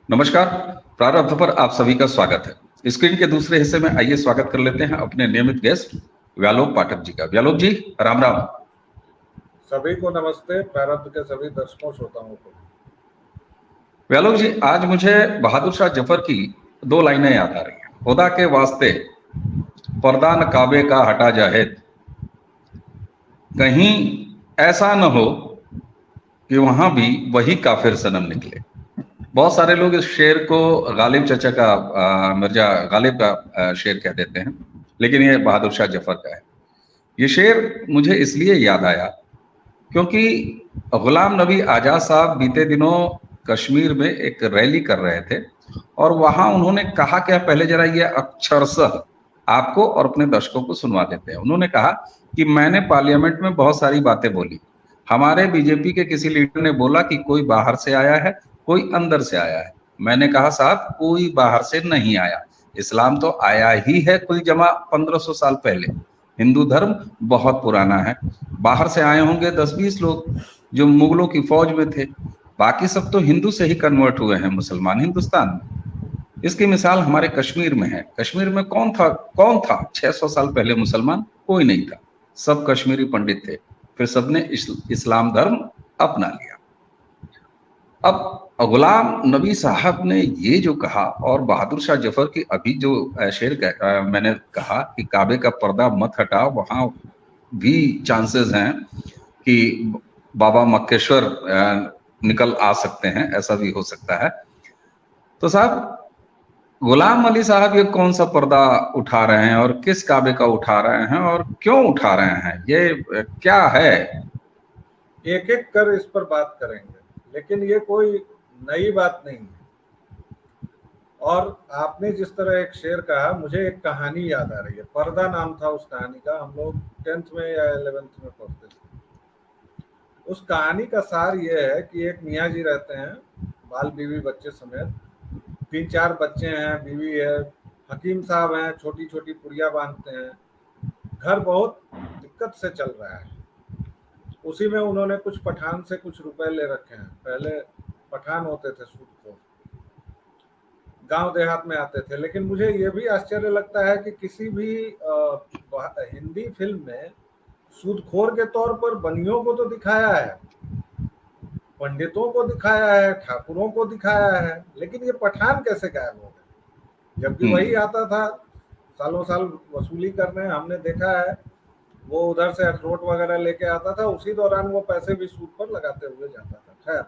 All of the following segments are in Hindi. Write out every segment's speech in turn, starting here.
नमस्कार। प्रारब्ध पर आप सभी का स्वागत है। स्क्रीन के दूसरे हिस्से में आइए स्वागत कर लेते हैं अपने नियमित गेस्ट व्यालोक पाठक जी का। व्यालोक जी, राम राम। सभी को नमस्ते। प्रारब्ध के सभी दर्शकों श्रोताओं को व्यालोक जी, आज मुझे बहादुर शाह जफर की दो लाइनें याद आ रही हैं। खुदा के वास्ते पर्दा न काबे का हटा जाहिद, कहीं ऐसा न हो कि वहां भी वही काफिर सनम निकले। बहुत सारे लोग इस शेर को गालिब चचा का मिर्जा गालिब का शेर कह देते हैं, लेकिन ये बहादुर शाह जफर का है। ये शेर मुझे इसलिए याद आया क्योंकि गुलाम नबी आजाद साहब बीते दिनों कश्मीर में एक रैली कर रहे थे और वहां उन्होंने कहा क्या, पहले जरा ये अक्षरशः आपको और अपने दर्शकों को सुनवा देते हैं। उन्होंने कहा कि मैंने पार्लियामेंट में बहुत सारी बातें बोली। हमारे बीजेपी के किसी लीडर ने बोला कि कोई बाहर से आया है, कोई अंदर से आया है। मैंने कहा साहब, कोई बाहर से नहीं आया, इस्लाम तो आया ही है कुल जमा 1500 साल पहले। हिंदू धर्म बहुत पुराना है। बाहर से आए होंगे 10-20 लोग जो मुगलों की फौज में थे, बाकी सब तो हिंदू से ही कन्वर्ट हुए हैं मुसलमान हिंदुस्तान में। इसकी मिसाल हमारे कश्मीर में है। कश्मीर में कौन था 600 साल पहले मुसलमान? कोई नहीं था। सब कश्मीरी पंडित थे। फिर सबने इस्लाम धर्म अपना लिया। अब गुलाम नबी साहब ने ये जो कहा, और बहादुर शाह जफर की अभी जो मैंने कहा कि काबे का पर्दा मत हटाओ, वहां भी चांसेस हैं कि बाबा मक्केश्वर निकल आ सकते हैं, ऐसा भी हो सकता है। तो साहब, गुलाम अली साहब ये कौन सा पर्दा उठा रहे हैं और किस काबे का उठा रहे हैं और क्यों उठा रहे हैं? ये क्या है? एक एक कर इस पर बात करेंगे, लेकिन ये कोई नई बात नहीं है। और आपने जिस तरह एक शेर कहा, मुझे एक कहानी याद आ रही है। पर्दा नाम था उस कहानी का। हम लोग 10th में या 11th में पढ़ते थे। उस कहानी का सार ये है कि एक मियाँ जी रहते हैं, बाल बीवी बच्चे समेत। 3-4 बच्चे हैं, बीवी है। हकीम साहब हैं, छोटी छोटी पुड़िया बांधते हैं। घर बहुत दिक्कत से चल रहा है। उसी में उन्होंने कुछ पठान से कुछ रुपए ले रखे हैं। पहले पठान होते थे सूदखोर, गांव देहात में आते थे। लेकिन मुझे ये भी आश्चर्य लगता है कि किसी भी हिंदी फिल्म में सूदखोर के तौर पर बनियों को तो दिखाया है, पंडितों को दिखाया है, ठाकुरों को दिखाया है, लेकिन ये पठान कैसे गायब हो गए? जबकि वही आता था सालों साल वसूली करने। हमने देखा है वो उधर से अखरोट वगैरह लेके आता था, उसी दौरान वो पैसे भी सूद पर लगाते हुए जाता था। खैर,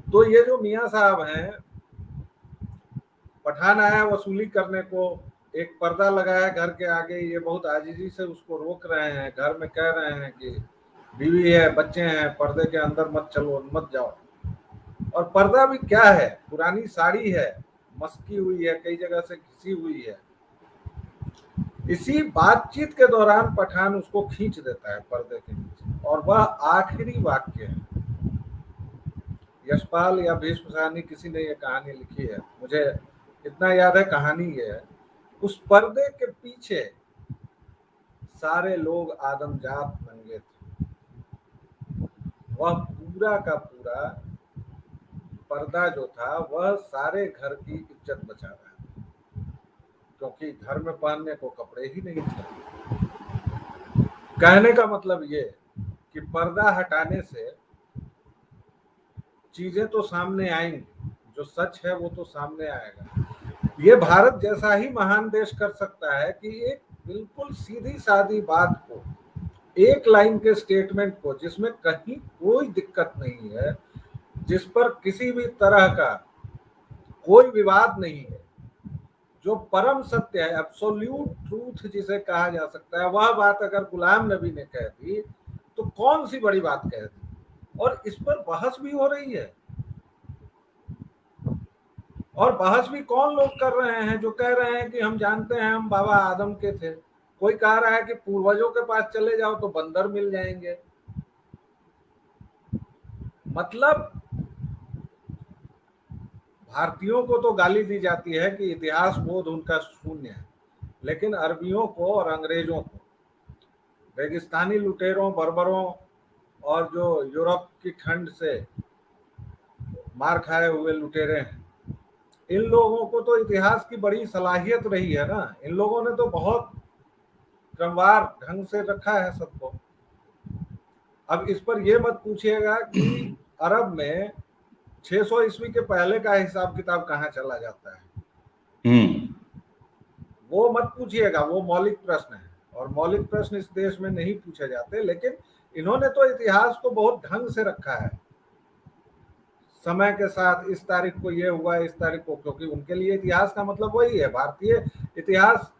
तो ये जो मियाँ साहब हैं, पठान आया वसूली करने को, एक पर्दा लगाया घर के आगे। ये बहुत आजीजी से उसको रोक रहे हैं। घर में कह रहे हैं कि बीवी है, बच्चे हैं, पर्दे के अंदर मत चलो, मत जाओ। और पर्दा भी क्या है, पुरानी साड़ी है, मस्की हुई है, कई जगह से घिसी हुई है। इसी बातचीत के दौरान पठान उसको खींच देता है पर्दे के नीचे, और वह आखिरी वाक्य है। यशपाल या भीष्म साहनी, किसी ने ये कहानी लिखी है, मुझे इतना याद है। कहानी ये है, उस पर्दे के पीछे सारे लोग आदमजात नंगे थे। वह पूरा का पूरा पर्दा जो था वह सारे घर की इज्जत बचा रहा था, क्योंकि घर में पहनने को कपड़े ही नहीं थे। कहने का मतलब ये कि पर्दा हटाने से चीजें तो सामने आएंगी, जो सच है वो तो सामने आएगा। ये भारत जैसा ही महान देश कर सकता है कि एक बिल्कुल सीधी सादी बात को, एक लाइन के स्टेटमेंट को, जिसमें कहीं कोई दिक्कत नहीं है, जिस पर किसी भी तरह का कोई विवाद नहीं है, जो परम सत्य है, एब्सोल्यूट ट्रूथ जिसे कहा जा सकता है, वह बात अगर गुलाम नबी ने कह दी तो कौन सी बड़ी बात कह दी। और इस पर बहस भी हो रही है। और बहस भी कौन लोग कर रहे हैं? जो कह रहे हैं कि हम जानते हैं हम बाबा आदम के थे। कोई कह रहा है कि पूर्वजों के पास चले जाओ तो बंदर मिल जाएंगे। मतलब भारतीयों को तो गाली दी जाती है कि इतिहास बोध उनका शून्य है, लेकिन अरबियों को और अंग्रेजों को, रेगिस्तानी लुटेरों, बर्बरों और जो यूरोप की ठंड से मार खाए हुए लुटेरे हैं। इन लोगों को तो इतिहास की बड़ी सलाहियत रही है ना, इन लोगों ने तो बहुत क्रमवार ढंग से रखा है सबको। अब इस पर यह मत पूछिएगा कि अरब में 600 ईस्वी के पहले का हिसाब किताब कहाँ चला जाता है, वो मत पूछिएगा, वो मौलिक प्रश्न है और मौलिक प्रश्न इस देश में नहीं पूछे जाते। लेकिन इन्होंने तो इतिहास को बहुत ढंग से रखा है, समय के साथ इस तारीख को ये हुआ, इस तारीख को, क्योंकि उनके लिए इतिहास का मतलब वही है। भारतीय इतिहास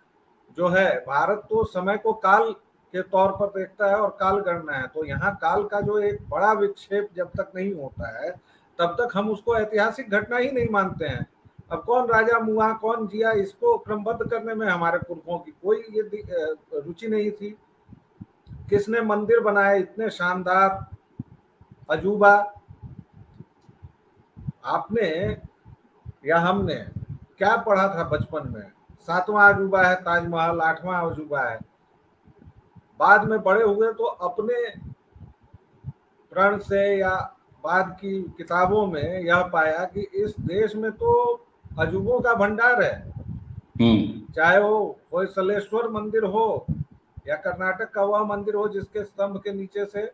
जो है, भारत तो समय को काल के तौर पर देखता है और काल गणना है, तो यहाँ काल का जो एक बड़ा विक्षेप जब तक नहीं होता है तब तक हम उसको ऐतिहासिक घटना ही नहीं मानते हैं। अब कौन राजा मुआ, कौन जिया, इसको क्रमबद्ध करने में हमारे पुरखों की कोई ये रुचि नहीं थी। किसने मंदिर बनाए इतने शानदार अजूबा, आपने या हमने क्या पढ़ा था बचपन में? 7वां अजूबा है ताजमहल, 8वां अजूबा है। बाद में बड़े हुए तो अपने प्रण से या बाद की किताबों में यह पाया कि इस देश में तो अजूबों का भंडार है, चाहे वो होयसलेश्वर मंदिर हो या कर्नाटक का वह मंदिर हो जिसके स्तंभ के नीचे से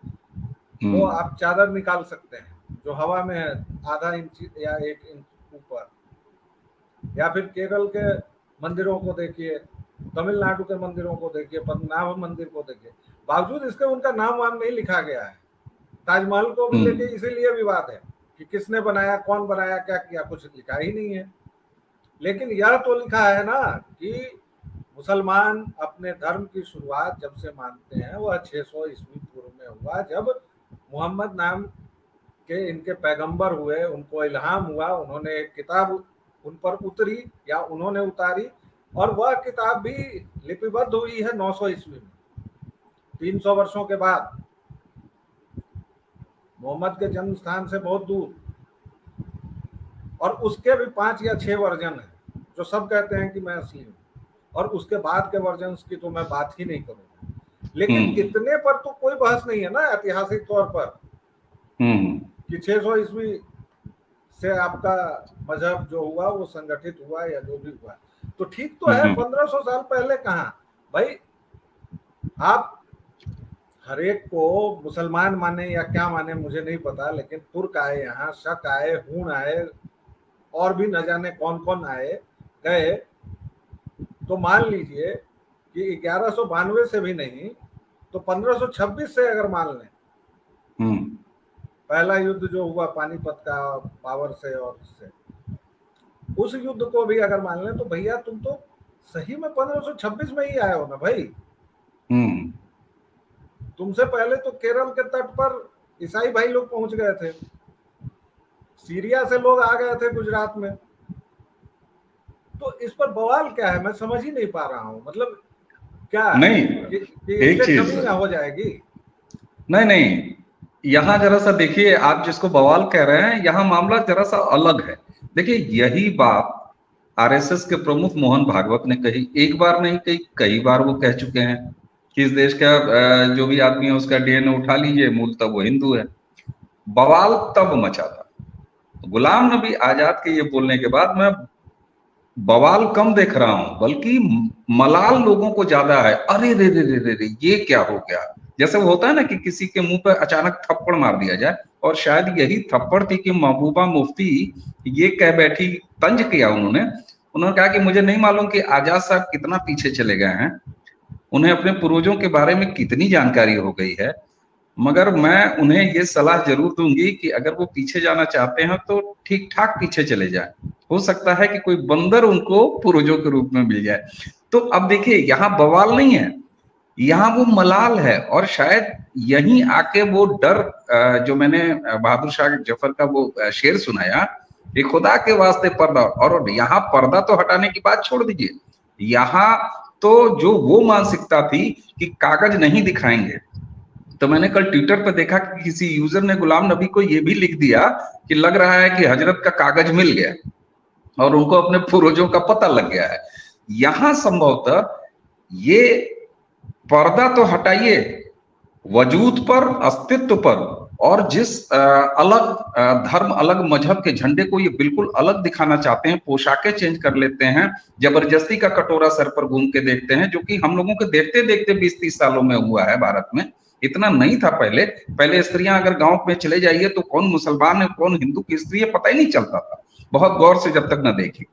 वो आप चादर निकाल सकते हैं जो हवा में है आधा इंच या 1 इंच ऊपर, या फिर केरल के मंदिरों को देखिए, तमिलनाडु के मंदिरों को देखिए, पद्मनाभ मंदिर को देखिए, बावजूद इसके उनका नाम वाम नहीं लिखा गया है। ताजमहल को भी लेके इसीलिए विवाद है कि किसने बनाया, कौन बनाया, क्या किया, कुछ लिखा ही नहीं है। लेकिन यह तो लिखा है ना कि मुसलमान अपने धर्म की शुरुआत जब से मानते हैं वह 600 ईस्वी पूर्व में हुआ, जब मोहम्मद नाम के इनके पैगंबर हुए, उनको इल्हाम हुआ, उन्होंने एक किताब उन पर उतरी या उन्होंने उतारी, और वह किताब भी लिपिबद्ध हुई है 900 ईस्वी में, 300 वर्षों के बाद, मोहम्मद के जन्म स्थान से बहुत दूर। और उसके भी 5 या 6 वर्जन है जो सब कहते हैं कि मैं असली हूँ, और उसके बाद के वर्जन की तो मैं बात ही नहीं करूंगा। लेकिन इतने पर तो कोई बहस नहीं है ना ऐतिहासिक तौर पर कि 600 ईस्वी से आपका मजहब जो हुआ वो संगठित हुआ या जो भी हुआ, तो ठीक तो है। 1500 साल पहले कहाँ भाई, आप हर एक को मुसलमान माने या क्या माने मुझे नहीं पता, लेकिन तुर्क आए यहाँ, शक आए, हूण आए, और भी न जाने कौन कौन आए गए, तो मान लीजिए कि 1192 से भी नहीं तो 1526 से अगर मान लें, पहला युद्ध जो हुआ पानीपत का पावर से और इससे, उस युद्ध को भी अगर मान लें तो भैया तुम तो सही में 1526 में ही आए हो ना भाई। तुमसे पहले तो केरल के तट पर ईसाई भाई लोग पहुंच गए थे, सीरिया से लोग आ गए थे गुजरात में, तो इस पर बवाल क्या है मैं समझ ही नहीं पा रहा हूं। मतलब क्या नहीं, एक चीज कमी ना हो जाएगी? नहीं, यहाँ जरा सा देखिए, आप जिसको बवाल कह रहे हैं यहाँ मामला जरा सा अलग है। देखिए यही बात आरएसएस के प्रमुख मोहन भागवत ने कही, एक बार नहीं कही, कई बार वो कह चुके हैं कि इस देश का जो भी आदमी है उसका डीएनए उठा लीजिए, मूलतः वो हिंदू है। बवाल तब मचा था गुलाम नबी आजाद के ये बोलने के बाद। मैं बवाल कम देख रहा हूं, बल्कि मलाल लोगों को ज्यादा है। अरे रे रे रे रे रे, ये क्या हो गया? जैसे वो होता है ना कि किसी के मुंह पे अचानक थप्पड़ मार दिया जाए, और शायद यही थप्पड़ थी कि महबूबा मुफ्ती ये कह बैठी, तंज किया उन्होंने कहा कि मुझे नहीं मालूम कि आजाद साहब कितना पीछे चले गए हैं, उन्हें अपने पूर्वजों के बारे में कितनी जानकारी हो गई है, मगर मैं उन्हें ये सलाह जरूर दूंगी कि अगर वो पीछे जाना चाहते हैं तो ठीक ठाक पीछे चले जाएं। हो सकता है कि कोई बंदर उनको पूर्वजों के रूप में मिल जाए। तो अब देखिए यहाँ बवाल नहीं है, यहाँ वो मलाल है, और शायद यहीं आके वो डर जो मैंने बहादुर शाह जफर का वो शेर सुनाया, ये खुदा के वास्ते पर्दा, और यहाँ पर्दा तो हटाने की बात छोड़ दीजिए, यहाँ तो जो वो मानसिकता थी कि कागज नहीं दिखाएंगे। तो मैंने कल ट्विटर पर देखा कि किसी यूजर ने गुलाम नबी को ये भी लिख दिया कि लग रहा है कि हजरत का कागज मिल गया और उनको अपने पूर्वजों का पता लग गया है। यहां संभवतः ये पर्दा तो हटाइए, वजूद पर, अस्तित्व पर और जिस अलग धर्म, अलग मजहब के झंडे को ये बिल्कुल अलग दिखाना चाहते हैं, पोशाकें चेंज कर लेते हैं, जबरदस्ती का कटोरा सर पर घूम के देखते हैं, जो कि हम लोगों के देखते देखते 20-30 सालों में हुआ है भारत में। इतना नहीं था पहले। पहले स्त्रियां अगर गांव में चले जाइए तो कौन मुसलमान है कौन हिंदू की स्त्री है पता ही नहीं चलता था, बहुत गौर से जब तक न देखी।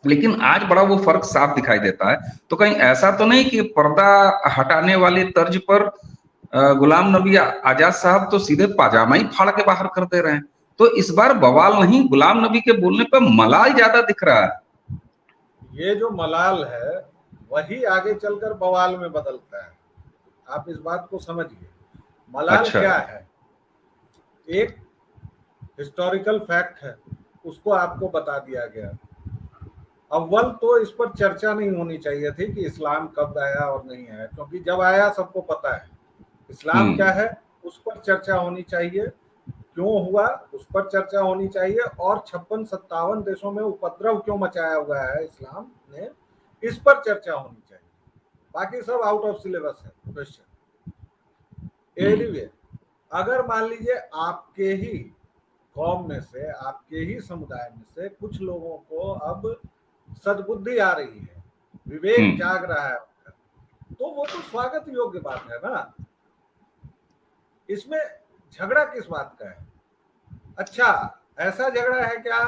लेकिन आज बड़ा वो फर्क साफ दिखाई देता है। तो कहीं ऐसा तो नहीं कि पर्दा हटाने वाली तर्ज पर गुलाम नबी आजाद साहब तो सीधे पाजामा ही फाड़ के बाहर कर दे रहे हैं। तो इस बार बवाल नहीं, गुलाम नबी के बोलने पर मलाल ज्यादा दिख रहा है। ये जो मलाल है वही आगे चलकर बवाल में बदलता है, आप इस बात को समझिए। मलाल अच्छा। क्या है? एक हिस्टोरिकल फैक्ट है, उसको आपको बता दिया गया। अव्वल तो इस पर चर्चा नहीं होनी चाहिए थी कि इस्लाम कब आया और नहीं आया, क्योंकि जब आया सबको पता है। इस्लाम क्या है उस पर चर्चा होनी चाहिए, क्यों हुआ उस पर चर्चा होनी चाहिए, और 56-57 देशों में उपद्रव क्यों मचाया हुआ है इस्लाम ने, इस पर चर्चा होनी चाहिए। बाकी सब आउट ऑफ सिलेबस है क्वेश्चन। एनीवे, अगर मान लीजिए आपके ही कौम में से, आपके ही समुदाय में से कुछ लोगों को अब सद्बुद्धि आ रही है, विवेक जाग रहा है, तो वो तो स्वागत योग्य बात है ना। इसमें झगड़ा किस बात का है? अच्छा, ऐसा झगड़ा है क्या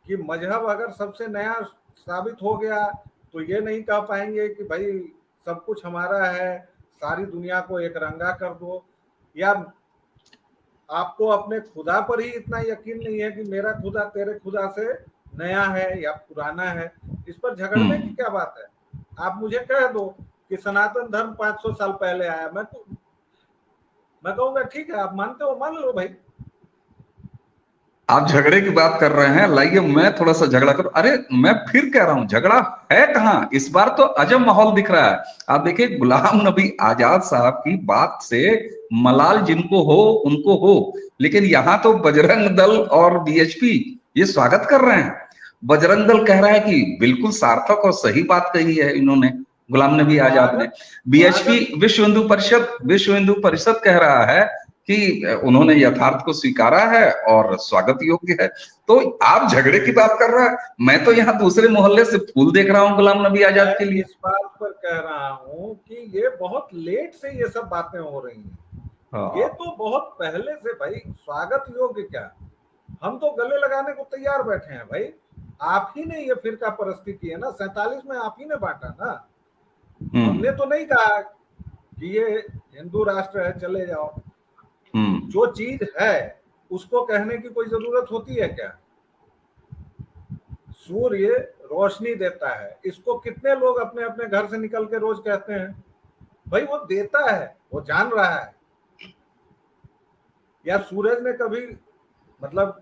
कि मजहब अगर सबसे नया साबित हो गया तो ये नहीं कह पाएंगे कि भाई सब कुछ हमारा है, सारी दुनिया को एक रंगा कर दो? या आपको अपने खुदा पर ही इतना यकीन नहीं है कि मेरा खुदा तेरे खुदा से नया है या पुराना है? इस पर झगड़ने की क्या बात है? आप मुझे कह दो कि सनातन धर्म 500 साल पहले आया, मैं कहूंगा ठीक है, आप मानते हो मान लो भाई। आप झगड़े की बात कर रहे हैं, लाइए मैं थोड़ा सा झगड़ा करूं। अरे मैं फिर कह रहा हूं झगड़ा है कहां, इस बार तो अजब माहौल दिख रहा है। आप देखिए गुलाम नबी आजाद साहब की बात से मलाल जिनको हो उनको हो, लेकिन यहां तो बजरंग दल और बीएचपी ये स्वागत कर रहे हैं। बजरंग दल कह रहा है कि बिल्कुल सार्थक और सही बात कही है इन्होंने, गुलाम नबी आजाद ने। स्वागत बीएचपी स्वागत विश्व हिंदू परिषद कह रहा है कि उन्होंने यथार्थ को स्वीकारा है और स्वागत योग्य है। तो आप झगड़े की बात कर रहा है, मैं तो यहाँ दूसरे मोहल्ले से फूल देख रहा हूँ गुलाम नबी आजाद के मैं लिए। इस बात पर कह रहा हूं कि ये बहुत लेट से ये सब बातें हो रही हैं। ये हाँ। तो बहुत पहले से भाई स्वागत योग्य क्या, हम तो गले लगाने को तैयार बैठे हैं भाई। आप ही ने ये फिरका परस्ती की है ना, 47 में आप ही ने बांटा ना। हमने हम्म। तो नहीं कहा कि ये हिंदू राष्ट्र है चले जाओ। हम्म। जो चीज है उसको कहने की कोई जरूरत होती है क्या? सूर्य रोशनी देता है, इसको कितने लोग अपने अपने घर से निकल के रोज कहते हैं? भाई वो देता है, वो जान रहा है। या सूरज ने कभी मतलब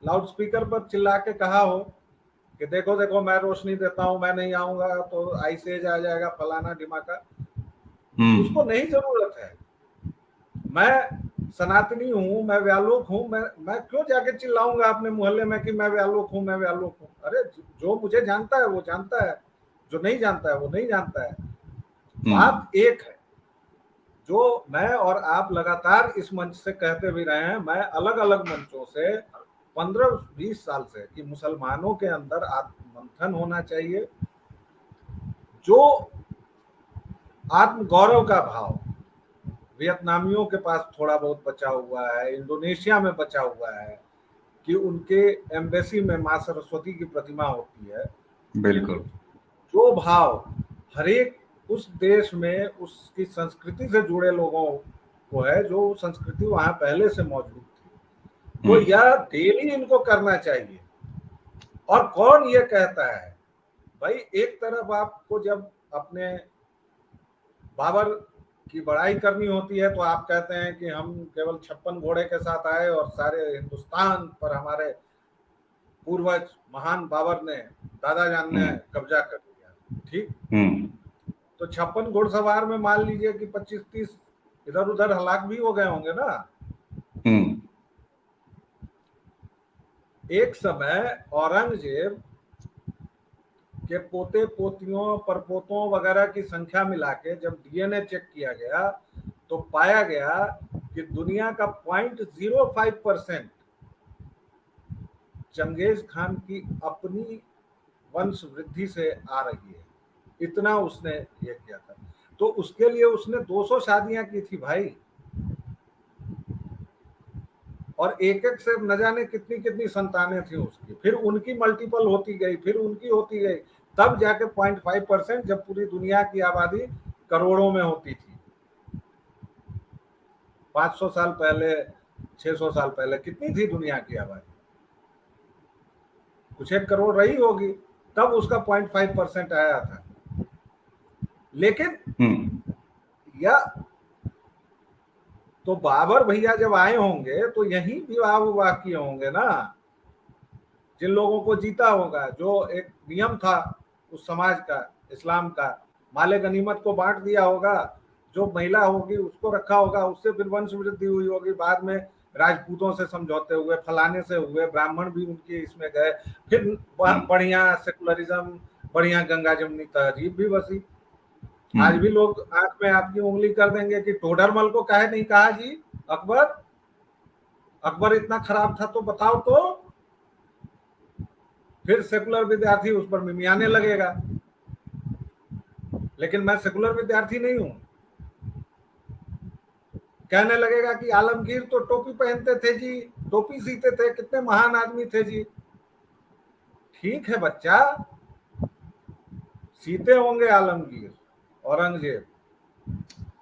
लाउड स्पीकर पर चिल्ला के कहा हो कि देखो देखो मैं रोशनी देता हूं, मैं नहीं आऊंगा तो आइस एज आ जाएगा, फलाना ढिमाका? उसको नहीं जरूरत है। मैं सनातनी हूं, मैं व्यालोक हूं, मैं क्यों जाके चिल्लाऊंगा अपने मोहल्ले में कि मैं व्यालोक हूं, मैं व्यालोक हूं? अरे जो मुझे जानता है वो जानता है, जो नहीं जानता है वो नहीं जानता है। बात एक है जो मैं और आप लगातार इस मंच से कहते भी रहे हैं, मैं अलग अलग मंचों से 15-20 साल से, कि मुसलमानों के अंदर आत्ममंथन होना चाहिए। जो आत्मगौरव का भाव वियतनामियों के पास थोड़ा बहुत बचा हुआ है, इंडोनेशिया में बचा हुआ है, कि उनके एम्बेसी में माँ सरस्वती की प्रतिमा होती है। बिल्कुल। जो भाव हर एक उस देश में उसकी संस्कृति से जुड़े लोगों को है, जो संस्कृति वहां पहले से मौजूद थी, तो यह डेली इनको करना चाहिए। और कौन ये कहता है भाई? एक तरफ आपको जब अपने बाबर की बड़ाई करनी होती है तो आप कहते हैं कि हम केवल 56 घोड़े के साथ आए और सारे हिंदुस्तान पर हमारे पूर्वज महान बाबर ने, दादा जान ने कब्जा कर लिया। ठीक, तो 56 घुड़सवार में मान लीजिए कि 25-30 इधर उधर हलाक भी हो गए होंगे ना। एक समय औरंगजेब के पोते पोतियों परपोतों वगैरह की संख्या मिला के जब डीएनए चेक किया गया तो पाया गया कि दुनिया का 0.05% चंगेज खान की अपनी वंश वृद्धि से आ रही है, इतना उसने ये किया था। तो उसके लिए उसने 200 शादियां की थी भाई, और एक एक से न जाने कितनी कितनी संतानें थी उसकी, फिर उनकी मल्टीपल होती गई, फिर उनकी होती गई, तब जाके 0.5%, जब पूरी दुनिया की आबादी करोड़ों में होती थी। 500 साल पहले, 600 साल पहले कितनी थी दुनिया की आबादी? कुछ 1 करोड़ रही होगी, तब उसका 0.5% आया था। लेकिन या तो बाबर भैया जब आए होंगे तो यही विवाह विवाह किए होंगे ना, जिन लोगों को जीता होगा, जो एक नियम था उस समाज का, इस्लाम का, माले गनीमत को बांट दिया होगा, जो महिला होगी उसको रखा होगा, उससे फिर वंश वृद्धि हुई होगी, बाद में राजपूतों से समझौते हुए, फलाने से हुए, ब्राह्मण भी उनके इसमें गए, फिर बढ़िया सेकुलरिज्म, बढ़िया गंगा जमुनी तहजीब भी बसी। आज भी लोग आंख में आपकी उंगली कर देंगे कि टोडरमल को काहे नहीं कहा जी, अकबर, अकबर इतना खराब था तो बताओ तो, फिर सेकुलर विद्यार्थी उस पर मिमियाने लगेगा। लेकिन मैं सेकुलर विद्यार्थी नहीं हूं, कहने लगेगा कि आलमगीर तो टोपी पहनते थे जी, टोपी सीते थे, कितने महान आदमी थे जी। ठीक है बच्चा, सीते होंगे आलमगीर, औरंगजेब,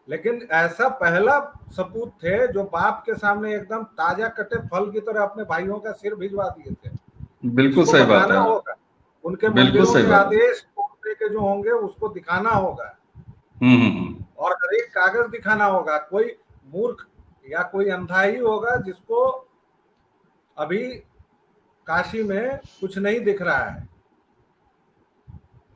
लेकिन ऐसा पहला सपूत थे जो बाप के सामने एकदम ताजा कटे फल की तरह अपने भाइयों का सिर भिजवा दिए थे। बिल्कुल इसको सही बात बताना है। होगा, उनके बिल्कुल मंदिरों सही के बात है। आदेश कोर्ट के जो होंगे उसको दिखाना होगा, हम्म। और हर एक कागज दिखाना होगा। कोई मूर्ख या कोई अंधा ही होगा जिसको अभी काशी में कुछ नहीं दिख रहा है।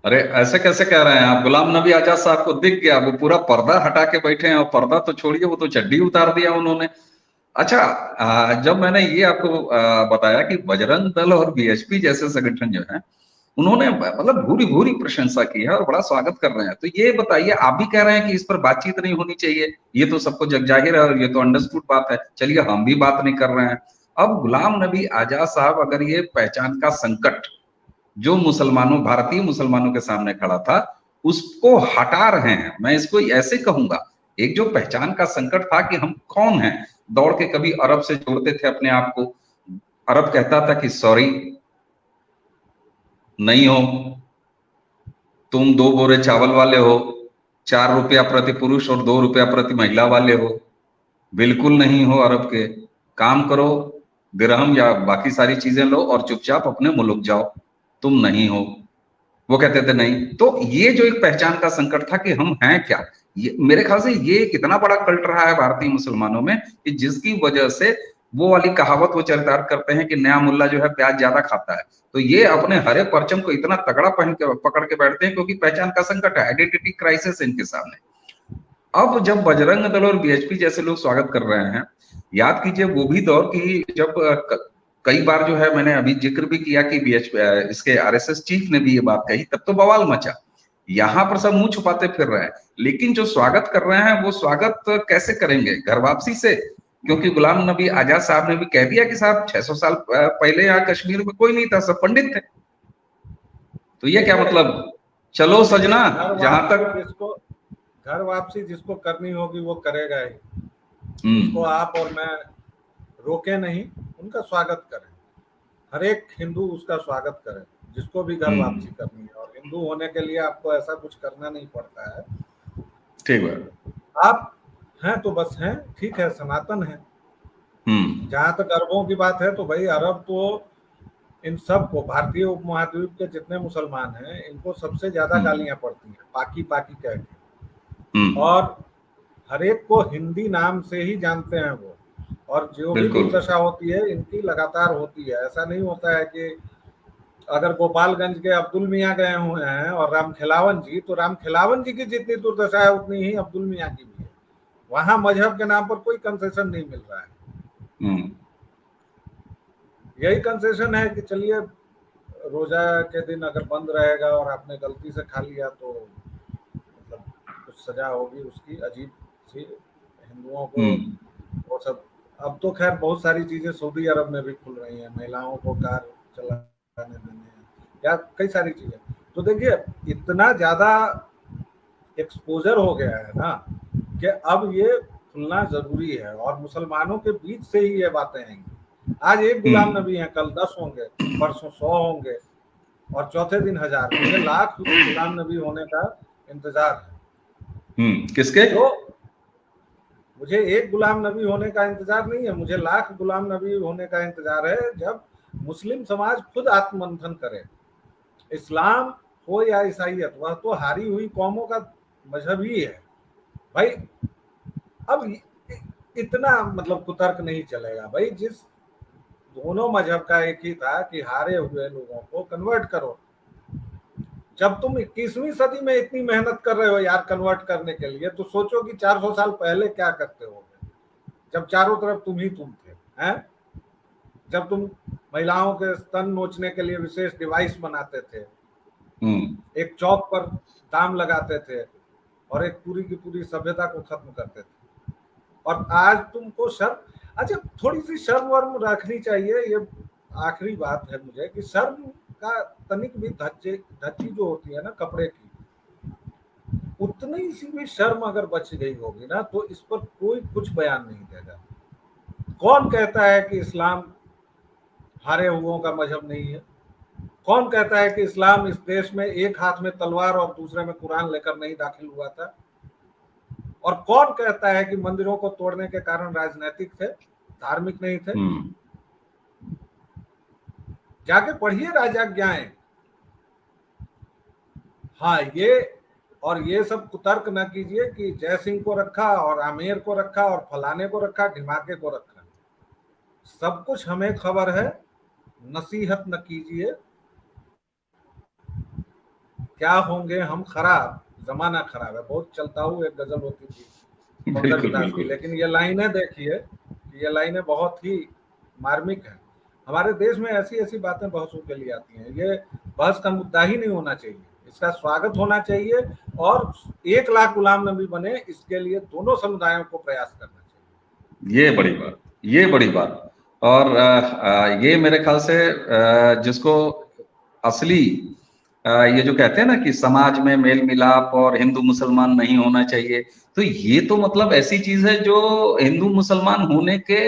अरे ऐसे कैसे कह रहे हैं आप? गुलाम नबी आजाद साहब को दिख गया, वो पूरा पर्दा हटा के बैठे हैं, और पर्दा तो छोड़िए, वो तो चड्डी उतार दिया उन्होंने। अच्छा, जब मैंने ये आपको बताया कि बजरंग दल और बीएचपी जैसे संगठन जो है, उन्होंने मतलब भूरी भूरी प्रशंसा की है और बड़ा स्वागत कर रहे हैं, तो ये बताइए, आप भी कह रहे हैं कि इस पर बातचीत नहीं होनी चाहिए, ये तो सबको जग जाहिर है और ये तो अंडरस्टूड बात है, चलिए हम भी बात नहीं कर रहे हैं। अब गुलाम नबी आजाद साहब अगर ये पहचान का संकट जो मुसलमानों, भारतीय मुसलमानों के सामने खड़ा था, उसको हटा रहे हैं, मैं इसको ऐसे कहूंगा, एक जो पहचान का संकट था कि हम कौन हैं, दौड़ के कभी अरब से जोड़ते थे अपने आप को, अरब कहता था कि सॉरी नहीं हो, तुम 2 बोरे चावल वाले हो, 4 रुपया प्रति पुरुष और 2 रुपया प्रति महिला वाले हो, बिल्कुल नहीं हो अरब के, काम करो, दिरहम या बाकी सारी चीजें लो और चुपचाप अपने मुल्क जाओ, तुम नहीं हो। वो कहते थे नहीं। तो ये जो एक पहचान का संकट था कि हम हैं क्या, ये मेरे ख्याल से ये कितना बड़ा कल्ट रहा है भारतीय मुसलमानों में, कि जिसकी वजह से वो वाली कहावत वो चरितार्थ करते हैं कि नया मुल्ला जो है प्याज ज्यादा खाता है, तो ये अपने हरे परचम को इतना तगड़ा पहन के पकड़ के बैठते हैं क्योंकि पहचान का संकट है, आइडेंटिटी क्राइसिस इनके सामने। अब जब बजरंग दल और बीएचपी जैसे लोग स्वागत कर रहे हैं, याद कीजिए वो भी दौर की जब कई बार जो है मैंने अभी जिक्र भी किया कि बीएचपी इसके आरएसएस चीफ ने भी ये बात कही, तब तो बवाल मचा, यहाँ पर सब मुंह छुपाते फिर रहे हैं, लेकिन जो स्वागत कर रहे हैं वो स्वागत कैसे करेंगे? घर वापसी से, क्योंकि गुलाम नबी आजाद साहब ने भी कह दिया कि साहब 600 साल पहले यहाँ कश्मीर में कोई नहीं था, सब पंडित थे, तो ये क्या देखिए, मतलब? चलो देखिए, सजना, जहां तक घर वापसी जिसको करनी होगी वो करेगा ही, उसको हम्म आप और मैं रोके नहीं, उनका स्वागत करें। हर एक हिंदू उसका स्वागत करे जिसको भी घर वापसी हम्म, करनी है, और हिंदू होने के लिए आपको ऐसा कुछ करना नहीं पड़ता है। ठीक है। आप हैं तो बस हैं, ठीक है, सनातन है। हम्म जहां तक अरबों की बात है तो भाई अरब तो इन सबको, भारतीय उपमहाद्वीप के जितने मुसलमान हैं, इनको सबसे ज्यादा हम्म गालियां पड़ती हैं पाकी पाकी कह के, हम्म, और हर एक को हिंदी नाम से ही जानते हैं वो, और जो भी बिल्कुल। दुर्दशा होती है इनकी लगातार होती है। ऐसा नहीं होता है कि अगर गोपालगंज के अब्दुल मियाँ गए हुए हैं और राम खिलावन जी, तो राम खिलावन जी की जितनी दुर्दशा है उतनी ही अब्दुल मियाँ की भी है। वहां मजहब के नाम पर कोई कंसेशन नहीं मिल रहा है। हम्म यही कंसेशन है कि चलिए रोजा के दिन अगर बंद रहेगा और आपने गलती से खा लिया तो मतलब कुछ सजा होगी उसकी, अजीब सी, हिंदुओं को हम्म वो सब अब तो खैर बहुत सारी चीजें सऊदी अरब में भी खुल रही हैं, महिलाओं को कार चलाने देने या कई सारी चीजें। तो देखिए इतना ज्यादा एक्सपोजर हो गया है ना कि अब ये खुलना जरूरी है, और मुसलमानों के बीच से ही ये बातें आएंगी। आज एक गुलाम नबी हैं, कल 10 होंगे, परसों 100 होंगे, और चौथे दिन 1000। मुझे लाख गुलाम नबी होने का इंतजार है। किसके? तो मुझे एक गुलाम नबी होने का इंतजार नहीं है, मुझे लाख गुलाम नबी होने का इंतजार है, जब मुस्लिम समाज खुद आत्ममंथन करे। इस्लाम हो या ईसाइयत, वह तो हारी हुई कौमों का मजहब ही है भाई। अब इतना मतलब कुतर्क नहीं चलेगा भाई। जिस दोनों मजहब का एक ही था कि हारे हुए लोगों को कन्वर्ट करो। जब तुम 21वीं सदी में इतनी मेहनत कर रहे हो यार कन्वर्ट करने के लिए, तो सोचो कि 400 साल पहले क्या करते हो, जब चारों तरफ तुम ही तुम थे, हैं? जब तुम महिलाओं के स्तन नोचने के लिए विशेष डिवाइस बनाते थे, एक चौक पर दाम लगाते थे, और एक पूरी की पूरी सभ्यता को खत्म करते थे। और आज तुमको शर्म, अच्छा थोड़ी सी शर्म वर्म रखनी चाहिए। ये आखिरी बात है मुझे कि शर्म का तनिक भी धज्जी जो होती है ना कपड़े की, उतनी सी भी शर्म अगर बच गई होगी ना, तो इस पर कोई कुछ बयान नहीं देगा। कौन कहता है कि इस्लाम हारे हुओं का मजहब नहीं है? कौन कहता है कि इस्लाम इस देश में एक हाथ में तलवार और दूसरे में कुरान लेकर नहीं दाखिल हुआ था? और कौन कहता है कि मंदिरों को तोड़ने के कारण राजनीतिक थे, धार्मिक नहीं थे? जाके पढ़िए राजाज्ञाएं। हाँ, ये सब कुतर्क न कीजिए कि जय सिंह को रखा और आमेर को रखा और फलाने को रखा, ढिमाके को रखा। सब कुछ हमें खबर है, नसीहत न कीजिए। क्या होंगे हम खराब, जमाना खराब है। बहुत चलता हूँ एक गजल होती थी पंकज दास की, लेकिन ये लाइनें देखिए, ये लाइनें बहुत ही मार्मिक है। हमारे देश में ऐसी ऐसी बातें बहसों के लिए आती हैं। ये बहस का मुद्दा ही नहीं होना चाहिए, इसका स्वागत होना चाहिए, और 1 लाख गुलाम नबी बने, इसके लिए दोनों समुदायों को प्रयास करना चाहिए। ये बड़ी बात। और ये मेरे ख्याल से जिसको असली ये जो कहते हैं ना कि समाज में मेल मिलाप और हिंदू मुसलमान नहीं होना चाहिए, तो ये तो मतलब ऐसी चीज है जो हिंदू मुसलमान होने के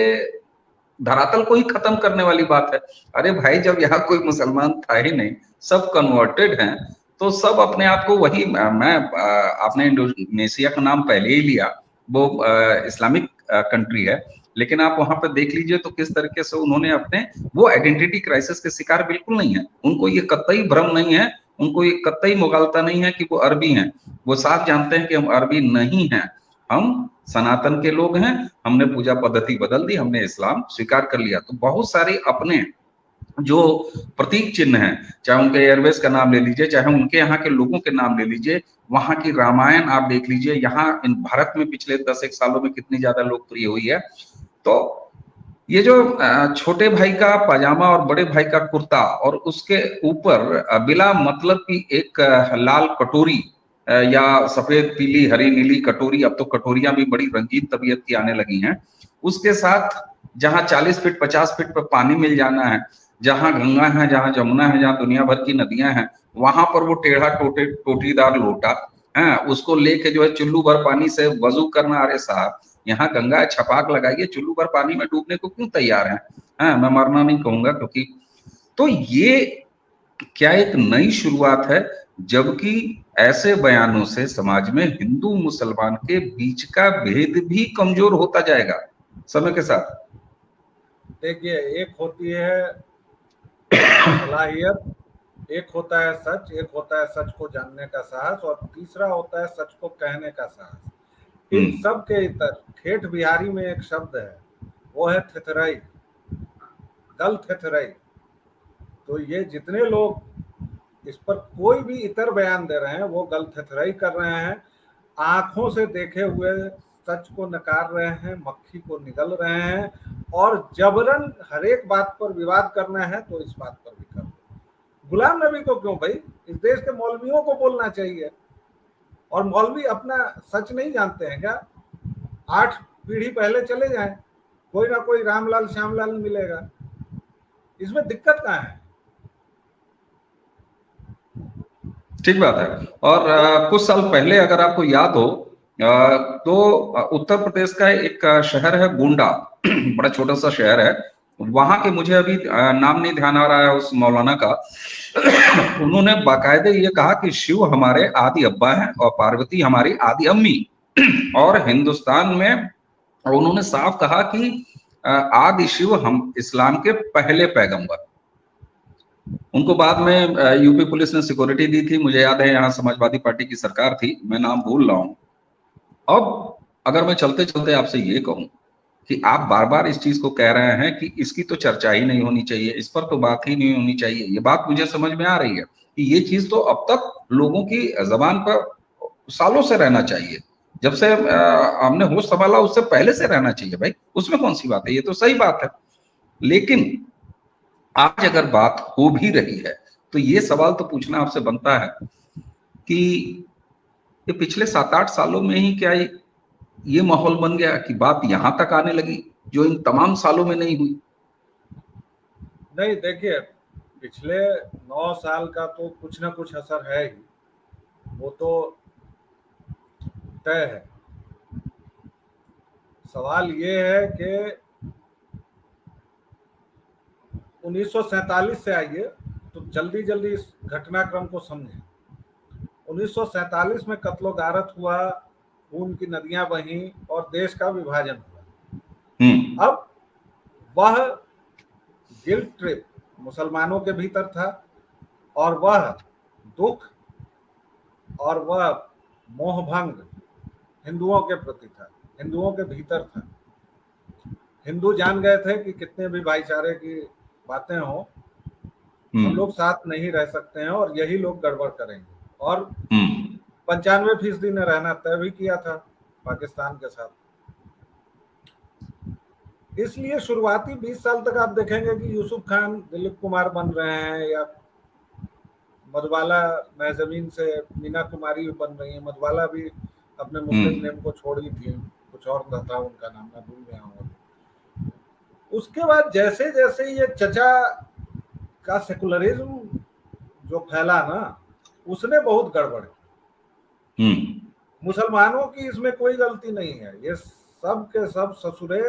धरातल को ही खत्म करने वाली बात है। अरे भाई, जब यहाँ कोई मुसलमान था ही नहीं, सब कन्वर्टेड हैं, तो सब अपने आप को वही आपने इंडोनेशिया का नाम पहले ही लिया, वो इस्लामिक कंट्री है, लेकिन आप वहां पर देख लीजिए तो किस तरीके से उन्होंने अपने, वो आइडेंटिटी क्राइसिस के शिकार बिल्कुल नहीं है। उनको ये कतई भ्रम नहीं है, उनको ये कतई मुगालता नहीं है कि वो अरबी हैं। वो साफ जानते हैं कि हम अरबी नहीं हैं, हम सनातन के लोग हैं। हमने पूजा पद्धति बदल दी, हमने इस्लाम स्वीकार कर लिया। तो बहुत सारे अपने जो प्रतीक चिन्ह हैं, चाहे उनके एयरवेज का नाम ले लीजिए, चाहे उनके यहाँ के लोगों के नाम ले लीजिए, वहां की रामायण आप देख लीजिए, यहाँ इन भारत में पिछले 10-1 सालों में कितनी ज्यादा लोकप्रिय हुई है। तो ये जो छोटे भाई का पाजामा और बड़े भाई का कुर्ता, और उसके ऊपर बिला मतलब की एक लाल कटोरी या सफेद पीली हरी नीली कटोरी, अब तो कटोरियां भी बड़ी रंगीन तबीयत की आने लगी हैं, उसके साथ जहां 40 फीट 50 फीट पर पानी मिल जाना है, जहां गंगा है, जहां जमुना है, जहां दुनिया भर की नदियां हैं, वहां पर वो टेढ़ा टोटीदार लोटा है, उसको लेके जो है चुल्लू भर पानी से वजू करना। अरे साहब, यहाँ गंगा है, छपाक लगाइए, चुल्लू भर पानी में डूबने को क्यों तैयार हैं? मैं मरना नहीं कहूंगा, क्योंकि तो ये क्या एक नई शुरुआत है, जबकि ऐसे बयानों से समाज में हिंदू मुसलमान के बीच का भेद भी कमजोर होता जाएगा समय के साथ। देखिए, एक होती है सलाहियत, एक होता है सच, एक होता है सच को जानने का साहस, और तीसरा होता है सच को कहने का साहस। इन सब के इतर ठेठ बिहारी में एक शब्द है, वो है थेथराई, दल थेथराई। तो ये जितने लोग इस पर कोई भी इतर बयान दे रहे हैं, वो गल थेथराई कर रहे हैं, आंखों से देखे हुए सच को नकार रहे हैं, मक्खी को निगल रहे हैं, और जबरन हर एक बात पर विवाद करना है तो इस बात पर भी कर। गुलाम नबी को क्यों भाई, इस देश के मौलवियों को बोलना चाहिए। और मौलवी अपना सच नहीं जानते हैं क्या? 8 पीढ़ी पहले चले जाएं, कोई ना कोई रामलाल श्यामलाल मिलेगा, इसमें दिक्कत कहाँ है? ठीक बात है। और कुछ साल पहले अगर आपको याद हो, तो उत्तर प्रदेश का एक शहर है गोंडा, बड़ा छोटा सा शहर है। वहां के, मुझे अभी नाम नहीं ध्यान आ रहा है उस मौलाना का, उन्होंने बाकायदे ये कहा कि शिव हमारे आदि अब्बा हैं और पार्वती हमारी आदि अम्मी। और हिंदुस्तान में, और उन्होंने साफ कहा कि आदि शिव हम इस्लाम के पहले पैगंबर। उनको बाद में यूपी पुलिस ने सिक्योरिटी दी थी, मुझे याद है यहाँ समाजवादी पार्टी की सरकार थी, मैं नाम भूल रहा हूँ। अब अगर मैं चलते चलते आपसे ये कहूं कि आप बार बार इस चीज को कह रहे हैं कि इसकी तो चर्चा ही नहीं होनी चाहिए, इस पर तो बात ही नहीं होनी चाहिए, ये बात मुझे समझ में आ रही है कि ये चीज तो अब तक लोगों की जबान पर सालों से रहना चाहिए। जब से हमने होश संभाला उससे पहले से रहना चाहिए भाई, उसमें कौन सी बात है, ये तो सही बात है। लेकिन आज अगर बात हो भी रही है तो ये सवाल तो पूछना आपसे बनता है कि ये पिछले 7-8 सालों में ही क्या ये माहौल बन गया कि बात यहां तक आने लगी जो इन तमाम सालों में नहीं हुई? नहीं, देखिए, पिछले 9 साल का तो कुछ ना कुछ असर है ही, वो तो तय है। सवाल ये है कि 1947 से आइए तो जल्दी जल्दी इस घटनाक्रम को समझें। 1947 में कत्लो गारत हुआ, खून की नदियां बहीं और देश का विभाजन हुआ। अब वह गिल्ट ट्रिप मुसलमानों के भीतर था, और वह दुख और वह मोहभंग हिंदुओं के प्रति था, हिंदुओं के भीतर था। हिंदू जान गए थे कि कितने भी भाईचारे की बातें हो, हम लोग साथ नहीं रह सकते हैं और यही लोग गड़बड़ करेंगे। और 95% ने रहना तय भी किया था पाकिस्तान के साथ। इसलिए शुरुआती 20 साल तक आप देखेंगे कि यूसुफ खान दिलीप कुमार बन रहे हैं, या मधुबाला महजबीन से मीना कुमारी बन रही है। मधुबाला भी अपने मुस्लिम नेम को छोड़ी थी, कुछ और था उनका नाम, मैं भूल गया हूँ। उसके बाद जैसे जैसे ये चचा का सेकुलरिज्म जो फैला ना, उसने बहुत गड़बड़ की। मुसलमानों की इसमें कोई गलती नहीं है, ये सब के सब ससुरे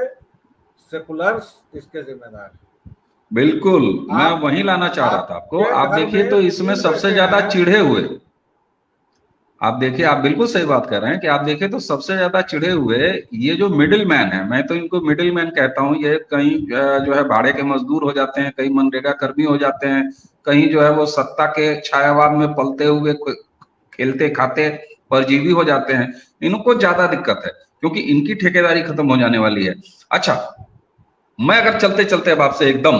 सेकुलर्स इसके जिम्मेदार हैं। बिल्कुल, मैं वहीं लाना चाह रहा था आपको। आप देखिए तो इसमें सबसे ज्यादा चिढ़े हुए, आप देखिए, आप बिल्कुल सही बात कर रहे हैं कि आप देखिए तो सबसे ज्यादा चिढ़े हुए ये जो मिडिल मैन है, मैं तो इनको मिडिल मैन कहता हूँ। ये कहीं जो है भाड़े के मजदूर हो जाते हैं, कहीं मनरेगा कर्मी हो जाते हैं, कहीं जो है वो सत्ता के छायावाद में पलते हुए खेलते खाते परजीवी हो जाते हैं। इनको ज्यादा दिक्कत है क्योंकि इनकी ठेकेदारी खत्म हो जाने वाली है। अच्छा, मैं अगर चलते चलते अब आपसे एकदम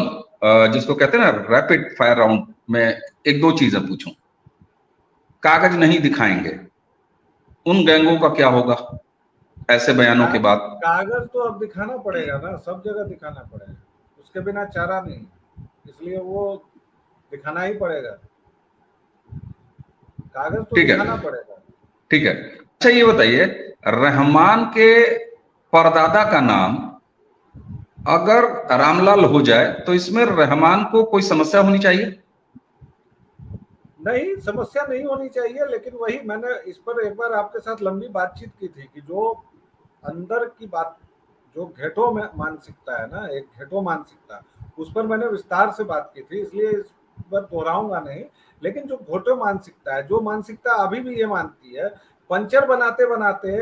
जिसको कहते हैं ना रैपिड फायर राउंड में एक दो चीजें पूछूं। कागज नहीं दिखाएंगे, उन गैंगों का क्या होगा ऐसे बयानों के बाद? कागज तो अब दिखाना पड़ेगा ना, सब जगह दिखाना पड़ेगा, उसके बिना चारा नहीं, इसलिए वो दिखाना ही पड़ेगा, कागज तो दिखाना पड़ेगा। ठीक है। अच्छा ये बताइए, रहमान के परदादा का नाम अगर रामलाल हो जाए तो इसमें रहमान को कोई समस्या होनी चाहिए? नहीं, समस्या नहीं होनी चाहिए, लेकिन वही मैंने इस पर एक बार आपके साथ लंबी बातचीत की थी कि जो अंदर की बात, जो घेटो में मानसिकता है ना, एक घेटो मानसिकता, उस पर मैंने विस्तार से बात की थी, इसलिए इस पर दोहराऊंगा नहीं। लेकिन जो घेटो मानसिकता है, जो मानसिकता अभी भी ये मानती है, पंचर बनाते बनाते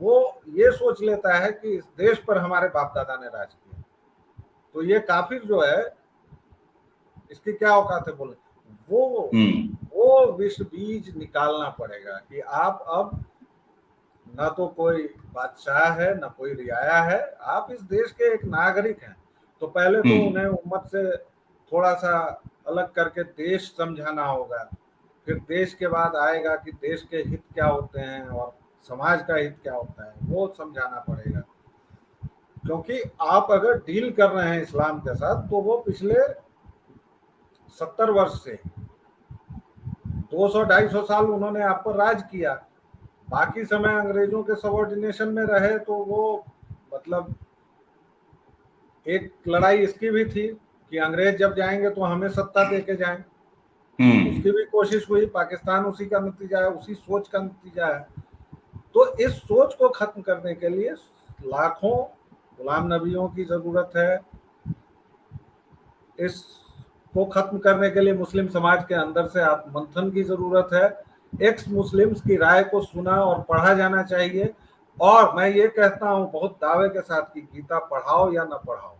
वो ये सोच लेता है कि इस देश पर हमारे बाप दादा ने राज किया, तो ये काफिर जो है इसकी क्या औकात है बोले। वो विष बीज निकालना पड़ेगा कि आप अब ना तो कोई बादशाह है ना कोई रियाया है, आप इस देश के एक नागरिक हैं। तो पहले तो उन्हें उम्मत से थोड़ा सा अलग करके देश समझाना होगा, फिर देश के बाद आएगा कि देश के हित क्या होते हैं और समाज का हित क्या होता है, वो समझाना पड़ेगा। क्योंकि आप अगर डील कर रहे हैं इस्लाम के साथ, तो वो पिछले 70 वर्ष से 200-250 साल उन्होंने आप पर राज किया, बाकी समय अंग्रेजों के सबऑर्डिनेशन में रहे, तो वो मतलब एक लड़ाई इसकी भी थी कि अंग्रेज जब जाएंगे तो हमें सत्ता दे के जाएं, उसकी भी कोशिश हुई। पाकिस्तान उसी का नतीजा है, उसी सोच का नतीजा है। तो इस सोच को खत्म करने के लिए लाखों गुलाम नबियों की जरूरत है। इसको खत्म करने के लिए मुस्लिम समाज के अंदर से आत्ममंथन की जरूरत है। एक्स मुस्लिम्स की राय को सुना और पढ़ा जाना चाहिए। और मैं ये कहता हूं बहुत दावे के साथ कि गीता पढ़ाओ या ना पढ़ाओ,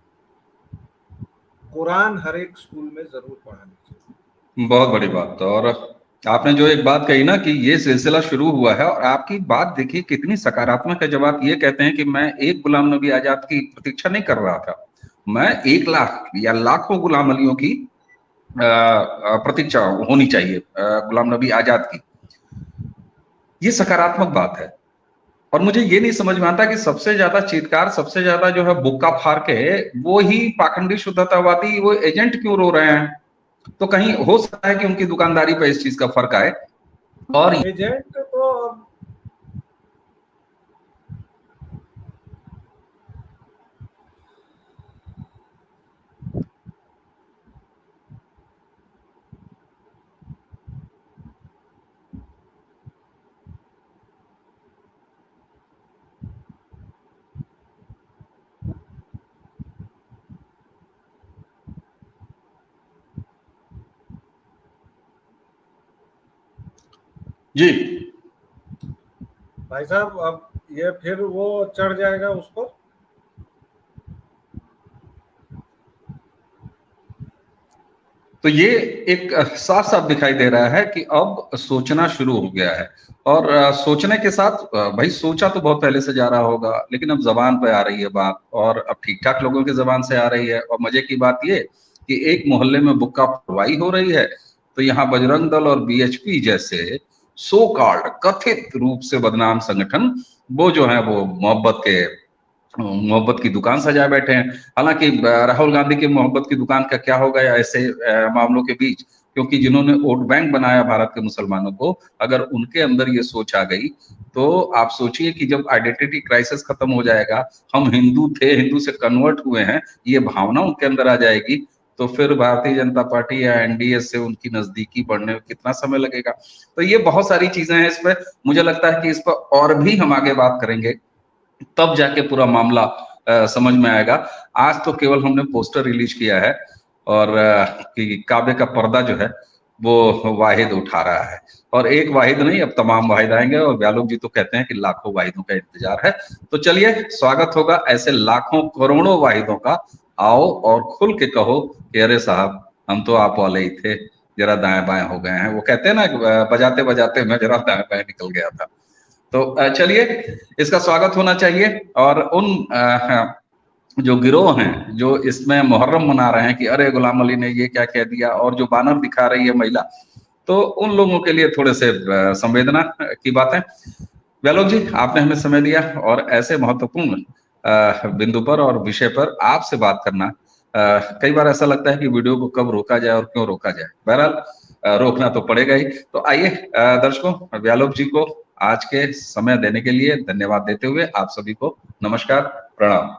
कुरान हर एक स्कूल में जरूर पढ़ानी चाहिए। बहुत बड़ी बात। और आपने जो एक बात कही ना कि ये सिलसिला शुरू हुआ है, और आपकी बात देखिए कितनी सकारात्मक है। जब आप ये कहते हैं कि मैं एक गुलाम नबी आजाद की प्रतीक्षा नहीं कर रहा था, मैं 1 लाख या लाखों गुलाम अलियों की प्रतीक्षा होनी चाहिए, गुलाम नबी आजाद की। ये सकारात्मक बात है। और मुझे ये नहीं समझ में आता कि सबसे ज्यादा चीत्कार, सबसे ज्यादा जो है बुक्का फाड़ के वो ही पाखंडी शुद्धतावादी वो एजेंट क्यों रो रहे हैं। तो कहीं हो सकता है कि उनकी दुकानदारी पे इस चीज का फर्क आए। और एजेंट तो जी भाई साहब, अब ये फिर वो चढ़ जाएगा उस पर। तो ये एक साफ साफ दिखाई दे रहा है कि अब सोचना शुरू हो गया है। और सोचने के साथ भाई सोचा तो बहुत पहले से जा रहा होगा, लेकिन अब जबान पे आ रही है बात, और अब ठीक ठाक लोगों की जबान से आ रही है। और मजे की बात ये कि एक मोहल्ले में बुक्का फरवाई हो रही है, तो यहाँ बजरंग दल और बीएचपी जैसे सो कॉल्ड कथित रूप से बदनाम संगठन वो जो है वो मोहब्बत की दुकान सजाए बैठे हैं। हालांकि राहुल गांधी की मोहब्बत की दुकान का क्या होगा ऐसे मामलों के बीच, क्योंकि जिन्होंने वोट बैंक बनाया भारत के मुसलमानों को, अगर उनके अंदर ये सोच आ गई, तो आप सोचिए कि जब आइडेंटिटी क्राइसिस खत्म हो जाएगा, हम हिंदू थे, हिंदू से कन्वर्ट हुए हैं, ये भावना उनके अंदर आ जाएगी, तो फिर भारतीय जनता पार्टी या एनडीए से उनकी नजदीकी बढ़ने में कितना समय लगेगा। तो ये बहुत सारी चीजें हैं इस पर। मुझे लगता है कि इस पर और भी हम आगे बात करेंगे, तब जाके पूरा मामला समझ में आएगा। आज तो केवल हमने पोस्टर रिलीज किया है, और कि काबे का पर्दा जो है वो वाहिद उठा रहा है। और एक वाहिद नहीं, अब तमाम वाहिद आएंगे, और व्यालोक जी तो कहते हैं कि लाखों वाहिदों का इंतजार है। तो चलिए, स्वागत होगा ऐसे लाखों करोड़ों वाहिदों का। आओ और खुल के कहो कि अरे साहब, हम तो आप वाले ही थे, जरा दाएं बाएं हो गए हैं। वो कहते हैं ना, बजाते बजाते मैं जरा दाएं बाएं निकल गया था। तो चलिए, इसका स्वागत होना चाहिए। और उन जो गिरोह हैं जो इसमें मुहर्रम मना रहे हैं कि अरे गुलाम अली ने ये क्या कह दिया, और जो बैनर दिखा रही है महिला, तो उन लोगों के लिए थोड़े से संवेदना की बात है। व्यालोक जी, आपने हमें समय दिया, और ऐसे महत्वपूर्ण बिंदु पर और विषय पर आपसे बात करना, कई बार ऐसा लगता है कि वीडियो को कब रोका जाए और क्यों रोका जाए। बहरहाल रोकना तो पड़ेगा ही। तो आइए दर्शकों, व्यालोक जी को आज के समय देने के लिए धन्यवाद देते हुए आप सभी को नमस्कार, प्रणाम।